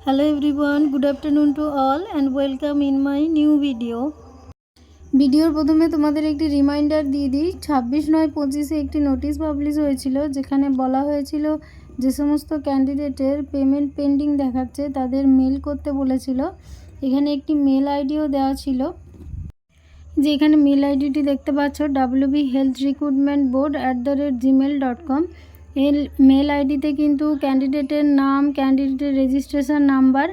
Hello everyone, good afternoon to all and welcome in my new video. ভিডিওর প্রথমে তোমাদের একটি রিমাইন্ডার দিয়ে দিই, 26/9/25 একটি নোটিশ পাবলিশ হয়েছিল যেখানে বলা হয়েছিল যে সমস্ত ক্যান্ডিডেটের পেমেন্ট পেন্ডিং দেখাচ্ছে তাদের মেল করতে বলেছিল। এখানে একটি মেল আইডিও দেওয়া ছিল, যে এখানে মেল আইডিটি দেখতে পাচ্ছ wbhealthrecruitmentboard@gmail.com। এই মেল আইডিতে কিন্তু ক্যান্ডিডেটের নাম, ক্যান্ডিডেটের রেজিস্ট্রেশন নাম্বার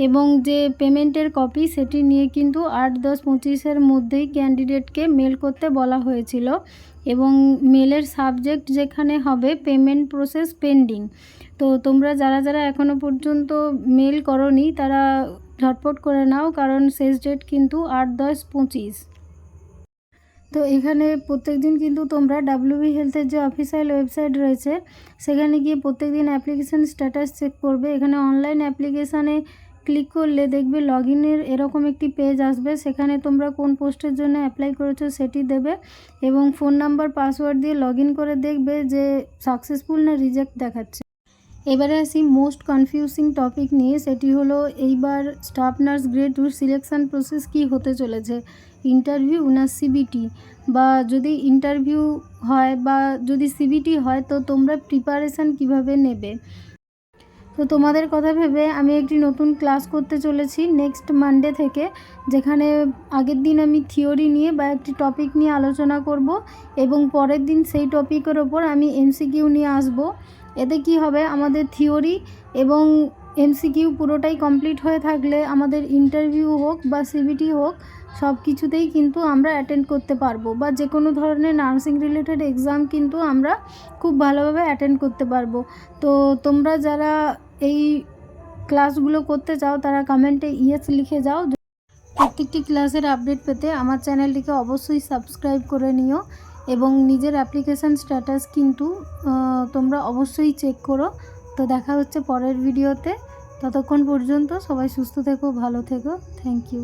এবং যে পেমেন্টের কপি সেটি নিয়ে কিন্তু 8/10/25 মধ্যেই ক্যান্ডিডেটকে মেল করতে বলা হয়েছিল এবং মেলের সাবজেক্ট যেখানে হবে পেমেন্ট প্রসেস পেন্ডিং। তো তোমরা যারা যারা এখনও পর্যন্ত মেল করোনি তারা ঝটপট করে নাও, কারণ শেষ ডেট কিন্তু 8/10/25। তো এখানে প্রত্যেক দিন কিন্তু তোমরা WB হেলথের যে অফিসিয়াল ওয়েবসাইট রয়েছে সেখানে গিয়ে প্রত্যেক দিন অ্যাপ্লিকেশান স্ট্যাটাস চেক করবে। এখানে অনলাইন অ্যাপ্লিকেশানে ক্লিক করলে দেখবে লগইনের এরকম একটি পেজ আসবে, সেখানে তোমরা কোন পোস্টের জন্য অ্যাপ্লাই করেছো সেটি দেবে এবং ফোন নাম্বার পাসওয়ার্ড দিয়ে লগইন করে দেখবে যে সাকসেসফুল না রিজেক্ট দেখাচ্ছে। এবারে আসি মোস্ট কনফিউজিং টপিক নিয়ে, সেটি হলো এইবার staff nurse grade 2 selection process কী হতে চলেছে, ইন্টারভিউ না সিবিটি, বা যদি ইন্টারভিউ হয় বা যদি সিবিটি হয় তো তোমরা প্রিপারেশান কিভাবে নেবে। তো তোমাদের কথা ভেবে আমি একটি নতুন ক্লাস করতে চলেছি নেক্সট মানডে থেকে, যেখানে আগের দিন আমি থিওরি নিয়ে বা একটি টপিক নিয়ে আলোচনা করব এবং পরের দিন সেই টপিকের ওপর আমি MCQ নিয়ে আসব। এতে কি হবে, আমাদের থিওরি এবং MCQ পুরোটাই কমপ্লিট হয়ে থাকলে আমাদের ইন্টারভিউ হোক বা সিবিটি হোক সব কিছুতেই কিন্তু আমরা অ্যাটেন্ড করতে পারবো, বা যে কোনো ধরনের নার্সিং রিলেটেড এক্সাম কিন্তু আমরা খুব ভালোভাবে অ্যাটেন্ড করতে পারবো। তো তোমরা যারা এই ক্লাসগুলো করতে চাও তারা কমেন্টে ইয়েস লিখে যাও। প্রত্যেকটি ক্লাসের আপডেট পেতে আমার চ্যানেলটিকে অবশ্যই সাবস্ক্রাইব করে নিও এবং নিজের অ্যাপ্লিকেশান স্ট্যাটাস কিন্তু তোমরা অবশ্যই চেক করো। তো দেখা হচ্ছে পরের ভিডিওতে, ততক্ষণ পর্যন্ত সবাই সুস্থ থেকো, ভালো থেকো, থ্যাংক ইউ।